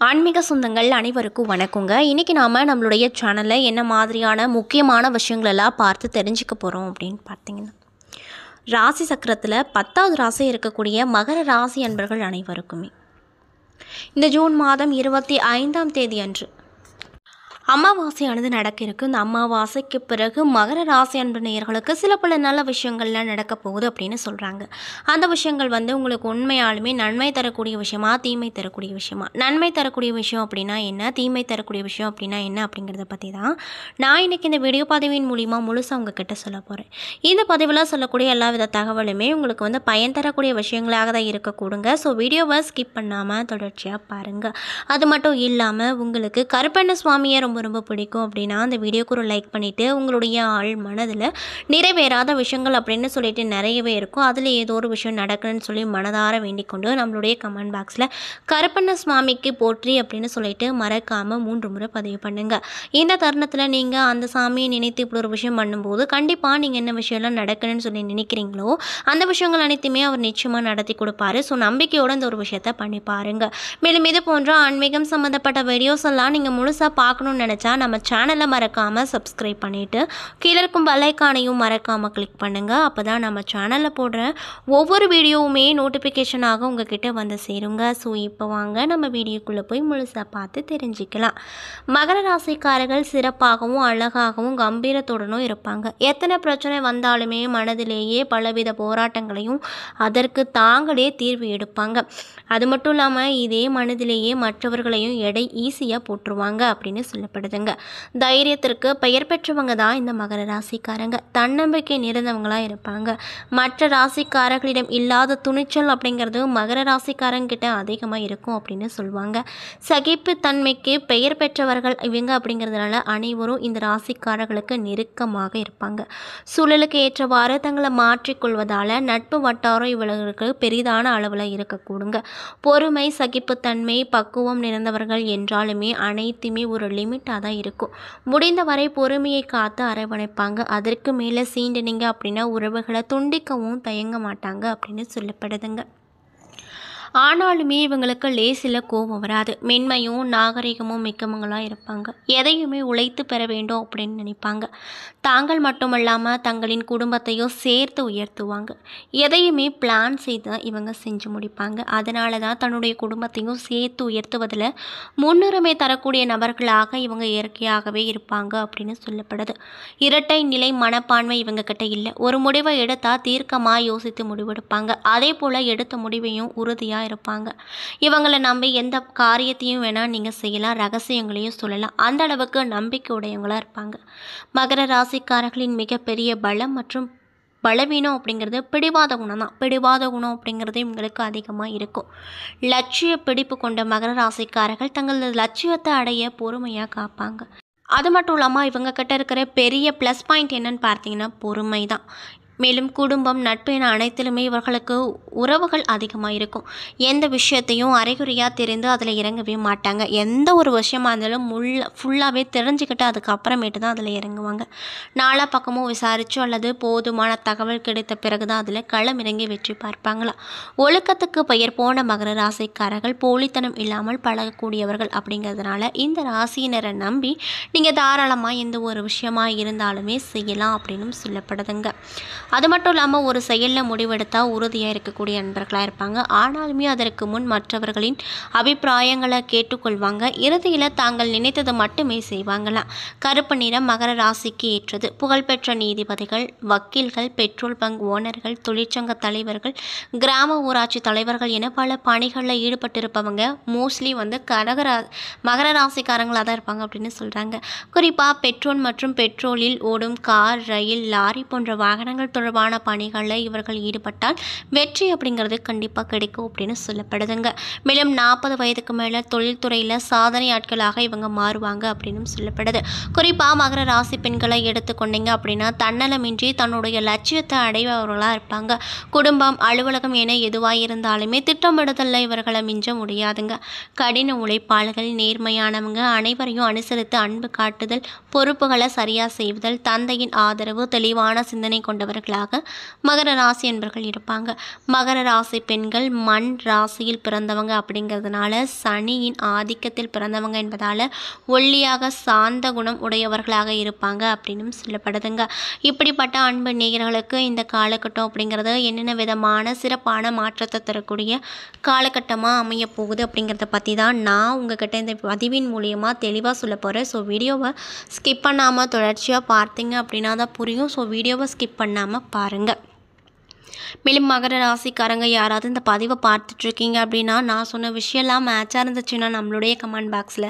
ஆன்மீக சொந்தங்கள் அனைவருக்கும் வணக்கங்க. இன்றைக்கி நாம் நம்மளுடைய சேனலில் என்ன மாதிரியான முக்கியமான விஷயங்களெல்லாம் பார்த்து தெரிஞ்சுக்க போகிறோம் அப்படின்னு பார்த்தீங்கன்னா, ராசி சக்கரத்தில் 10வது ராசி இருக்கக்கூடிய மகர ராசி அன்பர்கள் அனைவருக்குமே இந்த ஜூன் மாதம் 25ஆம் தேதி அன்று அமாவாசையானது நடக்க இருக்குது. இந்த அமாவாசைக்கு பிறகு மகர ராசி அன்பு நேயர்களுக்கு சில பல நல்ல விஷயங்கள்லாம் நடக்க போகுது அப்படின்னு சொல்கிறாங்க. அந்த விஷயங்கள் உங்களுக்கு உண்மையாலுமே நன்மை தரக்கூடிய விஷயமா, தீமை தரக்கூடிய விஷயமா? நன்மை தரக்கூடிய விஷயம் அப்படின்னா என்ன, தீமை தரக்கூடிய விஷயம் அப்படின்னா என்ன அப்படிங்கிறத பற்றி தான் நான் இன்றைக்கி இந்த வீடியோ பதிவின் மூலிமா முழுசாக உங்ககிட்ட சொல்ல போகிறேன். இந்த பதிவில் சொல்லக்கூடிய எல்லா வித தகவலுமே உங்களுக்கு பயன் தரக்கூடிய விஷயங்களாக தான் இருக்கக்கூடுங்க. ஸோ வீடியோவை ஸ்கிப் பண்ணாமல் தொடர்ச்சியாக பாருங்கள். அது மட்டும் இல்லாமல் உங்களுக்கு கருப்பண்ண சுவாமியை ரொம்ப பிடிக்கும் அப்படின்னா அந்த வீடியோக்கு ஒரு லைக் பண்ணிவிட்டு, உங்களுடைய ஆள் மனதில் நிறைவேறாத விஷயங்கள் அப்படின்னு சொல்லிட்டு நிறையவே இருக்கும், அதில் ஏதோ ஒரு விஷயம் நடக்குன்னு சொல்லி மனதார வேண்டிக் கொண்டு நம்மளுடைய கமெண்ட் பாக்ஸில் கருப்பண்ண சுவாமிக்கு போற்றி அப்படின்னு சொல்லிட்டு மறக்காமல் 3 முறை பதிவு பண்ணுங்கள். இந்த தருணத்தில் நீங்கள் அந்த சாமியை நினைத்து இப்படி ஒரு விஷயம் பண்ணும்போது கண்டிப்பாக நீங்கள் என்ன விஷயம்லாம் நடக்கணும்னு சொல்லி நினைக்கிறீங்களோ அந்த விஷயங்கள் அனைத்துமே அவர் நிச்சயமாக நடத்தி கொடுப்பாரு. ஸோ நம்பிக்கையோடு இந்த ஒரு விஷயத்தை பண்ணி பாருங்கள். மேலும் இது போன்ற ஆன்மீகம் சம்மந்தப்பட்ட வீடியோஸ் எல்லாம் நீங்கள் முழுசாக பார்க்கணுன்னு நினச்சா நம்ம சேனலை மறக்காமல் சப்ஸ்கிரைப் பண்ணிவிட்டு கீழே இருக்கும் பெல் ஐகானையும் மறக்காமல் கிளிக் பண்ணுங்கள். அப்போ தான் நம்ம சேனலில் போடுற ஒவ்வொரு வீடியோவுமே நோட்டிஃபிகேஷனாக உங்ககிட்ட வந்து சேருங்க. ஸோ இப்போ வாங்க நம்ம வீடியோக்குள்ளே போய் முழுசாக பார்த்து தெரிஞ்சுக்கலாம். மகர ராசிக்காரர்கள் சிறப்பாகவும் அழகாகவும் கம்பீரத்துடனும் இருப்பாங்க. எத்தனை பிரச்சனை வந்தாலுமே மனதிலேயே பலவித போராட்டங்களையும் அதற்கு தாங்களே தீர்வு எடுப்பாங்க. அது மட்டும் இல்லாமல் இதே மனதிலேயே மற்றவர்களையும் எடை ஈஸியாக போட்டுருவாங்க அப்படின்னு சொல்லப்படுதுங்க. தைரியத்திற்கு பெயர் பெற்றவங்க தான் இந்த மகர ராசிக்காரங்க. தன்னம்பிக்கை நிறைந்தவங்களாக இருப்பாங்க. மற்ற ராசிக்காரர்களிடம் இல்லாத துணிச்சல் அப்படிங்கிறது மகர ராசிக்காரங்கிட்ட அதிகமாக இருக்கும் அப்படின்னு சொல்லுவாங்க. சகிப்புத்தன்மைக்கு பெயர் பெற்றவர்கள் இவங்க அப்படிங்கிறதுனால அனைவரும் இந்த ராசிக்காரர்களுக்கு நெருக்கமாக இருப்பாங்க. சூழலுக்கு ஏற்றவாறு தங்களை மாற்றிக்கொள்வதால் நட்பு வட்டாரம் இவர்களுக்கு பெரிதான அளவில் இருக்கக்கூடுங்க. பொறுமை, சகிப்புத்தன்மை, பக்குவம் நிறைந்தவர்கள் என்றாலுமே அனைத்துமே ஒரு லிமிட்டாக தான் இருக்கும். முடிந்தவரை பொறுமையை காத்து அரவணைப்பாங்க. அதற்கு மேலே சீண்டினீங்க அப்படின்னா உறவுகளை துண்டிக்கவும் தயங்க மாட்டாங்க அப்படின்னு சொல்லப்படுதுங்க. ஆனாலுமே இவங்களுக்கு லேசில் கோபம் வராது. மென்மையும் நாகரிகமும் மிக்கவங்களாக இருப்பாங்க. எதையுமே உழைத்து பெற வேண்டும் அப்படின்னு நினைப்பாங்க. தாங்கள் மட்டுமல்லாமல் தங்களின் குடும்பத்தையும் சேர்த்து உயர்த்துவாங்க. எதையுமே பிளான் செய்து இவங்க செஞ்சு முடிப்பாங்க. அதனால தான் தன்னுடைய குடும்பத்தையும் சேர்த்து உயர்த்துவதில் முன்னுரிமை தரக்கூடிய நபர்களாக இவங்க இயற்கையாகவே இருப்பாங்க அப்படின்னு சொல்லப்படுது. இரட்டை நிலை மனப்பான்மை இவங்க கிட்ட இல்லை. ஒரு முடிவை எடுத்தால் தீர்க்கமாக யோசித்து முடிவெடுப்பாங்க. அதே போல் எடுத்த முடிவையும் உறுதியாக இருப்பாங்க. இவங்களை நம்பி எந்த காரியத்தையும் வேணால் நீங்கள் செய்யலாம், ரகசியங்களையும் சொல்லலாம். அந்த அளவுக்கு நம்பிக்கை உடையவங்களாக இருப்பாங்க. மகர ராசிக்காரர்களின் மிகப்பெரிய பலம் மற்றும் பலவீனம் அப்படிங்கிறது பிடிவாத குணம் தான். பிடிவாத குணம் அப்படிங்கிறது இவங்களுக்கு அதிகமாக இருக்கும். லட்சிய பிடிப்பு கொண்ட மகர ராசிக்காரர்கள் தங்களது லட்சியத்தை அடைய பொறுமையாக காப்பாங்க. அது மட்டும் இல்லாமல் இவங்க கிட்ட இருக்கிற பெரிய ப்ளஸ் பாயிண்ட் என்னன்னு பார்த்தீங்கன்னா பொறுமை தான். மேலும் குடும்பம், நட்பு என அனைத்திலுமே இவர்களுக்கு உறவுகள் அதிகமாக இருக்கும். எந்த விஷயத்தையும் அரைகுறையாக தெரிந்து அதில் இறங்கவே மாட்டாங்க. எந்த ஒரு விஷயமா இருந்தாலும் ஃபுல்லாகவே தெரிஞ்சுக்கிட்டு அதுக்கப்புறமேட்டு தான் அதில் இறங்குவாங்க. நாலா பக்கமும் விசாரித்து அல்லது போதுமான தகவல் கிடைத்த பிறகு தான் அதில் களம் இறங்கி வெற்றி பார்ப்பாங்களா. ஒழுக்கத்துக்கு பெயர் போன மகர ராசிக்காரர்கள் போலித்தனம் இல்லாமல் பழகக்கூடியவர்கள் அப்படிங்கிறதுனால இந்த ராசியினரை நம்பி நீங்கள் தாராளமாக எந்த ஒரு விஷயமா இருந்தாலுமே செய்யலாம் அப்படின்னு சொல்லப்படுதுங்க. அது மட்டும் இல்லாமல் ஒரு செயலில் முடிவெடுத்தால் உறுதியாக இருக்கக்கூடிய நண்பர்களாக இருப்பாங்க. ஆனாலுமே அதற்கு முன் மற்றவர்களின் அபிப்பிராயங்களை கேட்டுக்கொள்வாங்க. இறுதியில் தாங்கள் நினைத்தது மட்டுமே செய்வாங்களாம். கருப்பு நிறம் மகர ராசிக்கு ஏற்றது. புகழ்பெற்ற நீதிபதிகள், வக்கீல்கள், பெட்ரோல் பங்க் ஓனர்கள், தொழிற்சங்க தலைவர்கள், கிராம ஊராட்சி தலைவர்கள் என பல பணிகளில் ஈடுபட்டிருப்பவங்க மோஸ்ட்லி மகர ராசிக்காரங்களாக தான் இருப்பாங்க அப்படின்னு சொல்கிறாங்க. குறிப்பாக பெட்ரோல் மற்றும் பெட்ரோலில் ஓடும் கார், ரயில், லாரி போன்ற வாகனங்கள் தொடர்பான பணிகளில் இவர்கள் ஈடுபட்டால் வெற்றி அப்படிங்கிறது கண்டிப்பாக கிடைக்கும் அப்படின்னு சொல்லப்படுதுங்க. மேலும் 40 வயதுக்கு மேலே தொழில்துறையில் சாதனை ஆட்களாக இவங்க மாறுவாங்க அப்படின்னு சொல்லப்படுது. குறிப்பாக மகர ராசி பெண்களை எடுத்துக்கொண்டீங்க அப்படின்னா தன்னலமின்றி தன்னுடைய லட்சியத்தை அடைபவர்களாக இருப்பாங்க. குடும்பம், அலுவலகம் என எதுவாக இருந்தாலுமே திட்டமிடுதலில் இவர்களை மிஞ்ச முடியாதுங்க. கடின உழைப்பாளர்கள், நேர்மையானவங்க, அனைவரையும் அனுசரித்து அன்பு காட்டுதல், பொறுப்புகளை சரியாக செய்வதல், தந்தையின் ஆதரவு, தெளிவான சிந்தனை கொண்டவர்கள் கூடியவர்களாக மகர ராசி என்பர்கள் இருப்பாங்க. மகர ராசி பெண்கள் மண் ராசியில் பிறந்தவங்க அப்படிங்கிறதுனால சனியின் ஆதிக்கத்தில் பிறந்தவங்க என்பதால் ஒல்லியாக சாந்த குணம் உடையவர்களாக இருப்பாங்க அப்படின்னு சொல்லப்படுதுங்க. இப்படிப்பட்ட அன்பு நேயர்களுக்கு இந்த காலகட்டம் அப்படிங்கிறது என்னென்ன விதமான சிறப்பான மாற்றத்தை தரக்கூடிய காலகட்டமாக அமைய போகுது அப்படிங்கிறத பற்றி தான் நான் உங்ககிட்ட இந்த பதிவின் மூலியமாக தெளிவாக சொல்ல போகிறேன். ஸோ வீடியோவை ஸ்கிப் பண்ணாமல் தொடர்ச்சியாக பார்த்தீங்க அப்படின்னா தான் புரியும். ஸோ வீடியோவை ஸ்கிப் பண்ணாமல் பாருங்கள். மேலும் மகர ராசிக்காரங்க யாராவது இந்த பதிவை பார்த்துட்ருக்கீங்க அப்படின்னா நான் சொன்ன விஷயம்லாம் மேட்சாக இருந்துச்சுன்னா நம்மளுடைய கமெண்ட் பாக்ஸில்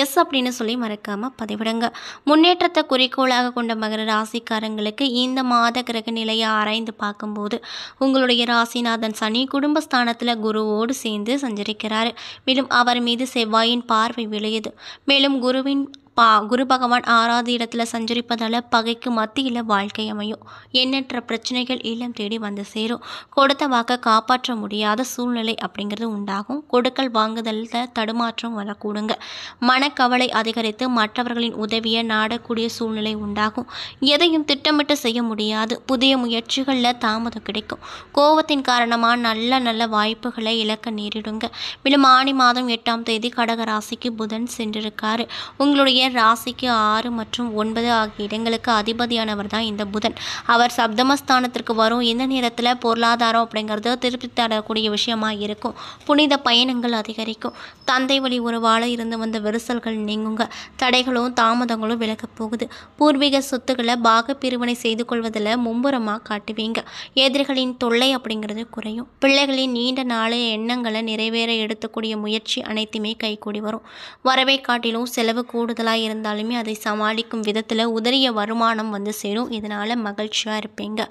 எஸ் அப்படின்னு சொல்லி மறக்காமல் பதிவிடுங்க. முன்னேற்றத்தை குறிக்கோளாக கொண்ட மகர ராசிக்காரங்களுக்கு இந்த மாத கிரக நிலையை ஆராய்ந்து பார்க்கும்போது உங்களுடைய ராசிநாதன் சனி குடும்பஸ்தானத்தில் குருவோடு சேர்ந்து சஞ்சரிக்கிறார். மேலும் அவர் மீது செவ்வாயின் பார்வை விளையுது. மேலும் குரு பகவான் 6வது இடத்துல சஞ்சரிப்பதால் பகைக்கு மத்தியில் வாழ்க்கை அமையும். எண்ணற்ற பிரச்சனைகள் இல்லம் தேடி வந்து சேரும். கொடுத்த வாக்கை காப்பாற்ற முடியாத சூழ்நிலை அப்படிங்கிறது உண்டாகும். கொடுக்கல் வாங்குதலில் தடுமாற்றம் வரக்கூடுங்க. மனக்கவலை அதிகரித்து மற்றவர்களின் உதவியை நாடக்கூடிய சூழ்நிலை உண்டாகும். எதையும் திட்டமிட்டு செய்ய முடியாது. புதிய முயற்சிகளில் தாமதம் கிடைக்கும். கோபத்தின் காரணமாக நல்ல வாய்ப்புகளை இழக்க நேரிடுங்க. மேலும் ஆனி மாதம் 8ஆம் தேதி கடக ராசிக்கு புதன் சென்றிருக்காரு. உங்களுடைய ராசிக்கு 6 மற்றும் 9 ஆகிய இடங்களுக்கு அதிபதியானவர் தான் இந்த புதன். அவர் சப்தமஸ்தானத்திற்கு வரும். இந்த நேரத்தில் பொருளாதாரம் அப்படிங்கிறது திருப்தி தரக்கூடிய விஷயமா இருக்கும். புனித பயணங்கள் அதிகரிக்கும். தந்தை வழி உறவால் இருந்து வந்த விரிசல்கள் நீங்குங்க. தடைகளும் தாமதங்களும் விலகப் போகுது. பூர்வீக சொத்துக்களை பாகப்பிரிவினை செய்து கொள்வதில் மும்முரமாக காட்டுவீங்க. எதிரிகளின் தொல்லை அப்படிங்கிறது குறையும். பிள்ளைகளின் நீண்ட நாளைய எண்ணங்களை நிறைவேற எடுத்துக்கூடிய முயற்சி அனைத்துமே கைகூடி வரும். வரவை காட்டிலும் செலவு கூடுதலாக இருந்தாலுமே அதை சமாளிக்கும் விதத்தில் உதறிய வருமானம் வந்து சேரும். இதனால் மகிழ்ச்சியாக இருப்பீங்க.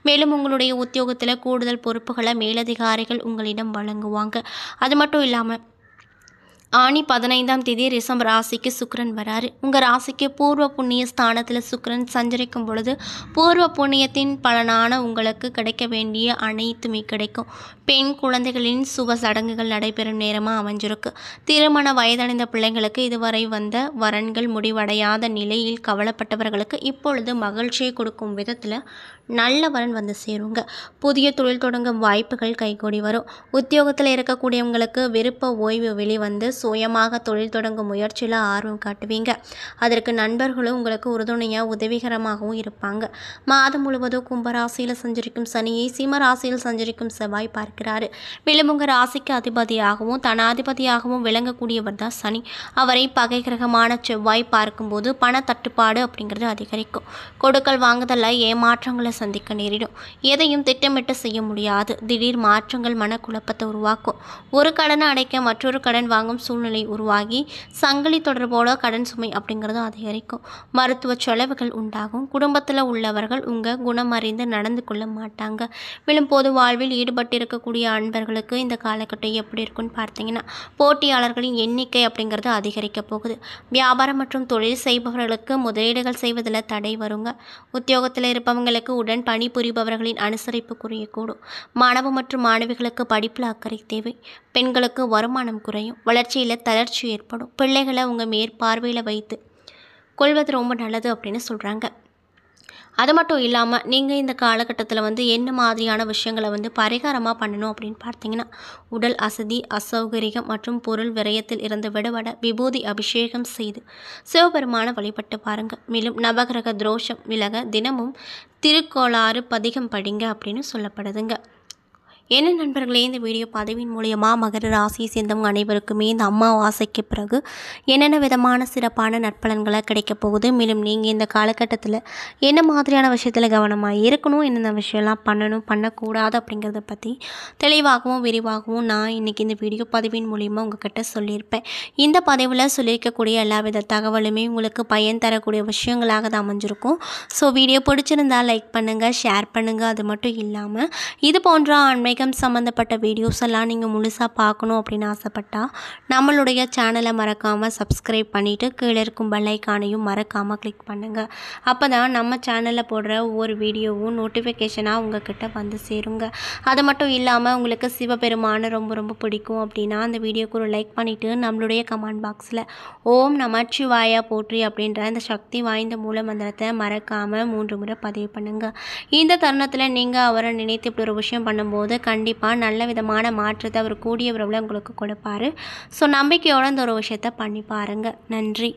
மேலும் உங்களுடைய உத்தியோகத்தில் கூடுதல் பொறுப்புகளை மேலதிகாரிகள் உங்களிடம் வழங்குவாங்க. அது மட்டும் இல்லாமல் ஆனி 15ஆம் தேதி ரிஷப ராசிக்கு சுக்கிரன் வராரு. உங்கள் ராசிக்கு பூர்வ புண்ணிய ஸ்தானத்தில் சுக்கிரன் சஞ்சரிக்கும் பொழுது பூர்வ புண்ணியத்தின் பலனான உங்களுக்கு கிடைக்க வேண்டிய அனைத்துமே கிடைக்கும். பெண் குழந்தைகளின் சுப சடங்குகள் நடைபெறும் நேரமாக அமைஞ்சிருக்கு. திருமண வயதடைந்த பிள்ளைங்களுக்கு இதுவரை வந்த வரன்கள் முடிவடையாத நிலையில் கவலைப்பட்டவர்களுக்கு இப்பொழுது மகிழ்ச்சியை கொடுக்கும் விதத்தில் நல்ல வரன் வந்து சேருங்க. புதிய தொழில் தொடங்கும் வாய்ப்புகள் கைகூடி வரும். உத்தியோகத்தில் இருக்கக்கூடியவங்களுக்கு விருப்ப ஓய்வு வெளிவந்து சுயமாக தொழில் தொடங்கும் முயற்சியில் ஆர்வம் காட்டுவீங்க. அதற்கு நண்பர்களும் உங்களுக்கு உறுதுணையாக உதவிகரமாகவும் இருப்பாங்க. மாதம் முழுவதும் கும்பராசியில் சஞ்சரிக்கும் சனியை சிம்ம ராசியில் சஞ்சரிக்கும் செவ்வாய் பார்க்கிறாரு. மேலும் உங்கள் ராசிக்கு அதிபதியாகவும் தனாதிபதியாகவும் விளங்கக்கூடியவர் தான் சனி. அவரை பகை கிரகமான செவ்வாய் பார்க்கும்போது பண தட்டுப்பாடு அப்படிங்கிறது அதிகரிக்கும். கொடுக்கல் வாங்குதலில் ஏமாற்றங்களை சந்திக்க நேரிடும். எதையும் திட்டமிட்டு செய்ய முடியாது. திடீர் மாற்றங்கள் மனக்குழப்பத்தை உருவாக்கும். ஒரு கடனை அடைக்க மற்றொரு கடன் வாங்கும் சூழ்நிலை உருவாகி சங்கிலி தொடர்போட கடன் சுமை அப்படிங்கிறது அதிகரிக்கும். மருத்துவ செலவுகள் உண்டாகும். குடும்பத்தில் உள்ளவர்கள் உங்கள் குணம் அறிந்து நடந்து கொள்ள மாட்டாங்க. மேலும் பொது வாழ்வில் ஈடுபட்டிருக்கக்கூடிய அன்பர்களுக்கு இந்த காலகட்டம் எப்படி இருக்குன்னு பார்த்தீங்கன்னா போட்டியாளர்களின் எண்ணிக்கை அப்படிங்கிறது அதிகரிக்க போகுது. வியாபாரம் மற்றும் தொழில் செய்பவர்களுக்கு முதலீடுகள் செய்வதில் தடை வருங்க. உத்தியோகத்தில் இருப்பவங்களுக்கு உடன் பணிபுரிபவர்களின் அனுசரிப்பு குறையக்கூடும். மாணவ மற்றும் மாணவிகளுக்கு படிப்பில் அக்கறை தேவை. பெண்களுக்கு வருமானம் குறையும். வளர்ச்சியில் தளர்ச்சி ஏற்படும். பிள்ளைகளை உங்கள் மேற்பார்வையில் வைத்து கொள்வது ரொம்ப நல்லது அப்படின்னு சொல்கிறாங்க. அது மட்டும் இல்லாமல் நீங்கள் இந்த காலகட்டத்தில் என்ன மாதிரியான விஷயங்களை பரிகாரமாக பண்ணணும் அப்படின்னு பார்த்தீங்கன்னா உடல் அசதி அசௌகரியம் மற்றும் பொருள் விரயத்தில் இருந்து விடுபட விபூதி அபிஷேகம் செய்து சிவபெருமான வழிபட்டு பாருங்கள். மேலும் நவகிரக தோஷம் விலக தினமும் திருக்கோளாறு பதிகம் படிங்க அப்படின்னு சொல்லப்படுதுங்க. என்ன நண்பர்களே, இந்த வீடியோ பதிவின் மூலியமாக மகர ராசியை சேர்ந்தவங்க அனைவருக்குமே இந்த அமாவாசைக்கு பிறகு என்னென்ன விதமான சிறப்பான நற்பலன்களை கிடைக்க போகுது, மேலும் நீங்கள் இந்த காலகட்டத்தில் என்ன மாதிரியான விஷயத்தில் கவனமாக இருக்கணும், என்னென்ன விஷயம்லாம் பண்ணணும் பண்ணக்கூடாது அப்படிங்கிறத பற்றி தெளிவாகவும் விரிவாகவும் நான் இன்றைக்கி இந்த வீடியோ பதிவின் மூலியமாக உங்கள்கிட்ட சொல்லியிருப்பேன். இந்த பதிவில் சொல்லியிருக்கக்கூடிய எல்லா வித தகவலுமே உங்களுக்கு பயன் தரக்கூடிய விஷயங்களாக தான் அமைஞ்சிருக்கும். ஸோ வீடியோ பிடிச்சிருந்தால் லைக் பண்ணுங்கள், ஷேர் பண்ணுங்கள். அது மட்டும் இல்லாமல் இது போன்ற ஆன்மீக ஆன்மீகம் சம்மந்தப்பட்ட வீடியோஸ் எல்லாம் நீங்கள் முழுசாக பார்க்கணும் அப்படின்னு ஆசைப்பட்டால் நம்மளுடைய சேனலை மறக்காமல் சப்ஸ்கிரைப் பண்ணிவிட்டு கீழே இருக்கும் பெல் ஐக்கானையும் மறக்காமல் கிளிக் பண்ணுங்கள். அப்போ தான் நம்ம சேனலில் போடுற ஒவ்வொரு வீடியோவும் நோட்டிஃபிகேஷனாக உங்ககிட்ட வந்து சேருங்க. அது மட்டும் இல்லாமல் உங்களுக்கு சிவபெருமானை ரொம்ப ரொம்ப பிடிக்கும் அப்படின்னா அந்த வீடியோக்கு ஒரு லைக் பண்ணிவிட்டு நம்மளுடைய கமெண்ட் பாக்ஸில் ஓம் நமச்சிவாயா போற்றி அப்படின்ற அந்த சக்தி வாய்ந்த மூல மந்திரத்தை மறக்காமல் 3 முறை பதிவு பண்ணுங்கள். இந்த தருணத்தில் நீங்கள் அவரை நினைத்து இப்படி ஒரு விஷயம் பண்ணும்போது கண்டிப்பாக நல்ல விதமான மாற்றத்தை அவர் கூடிய விரைவில் உங்களுக்கு கொடுப்பாரு. ஸோ நம்பிக்கையோட இந்த ஒரு விஷயத்தை பண்ணி பாருங்கள். நன்றி.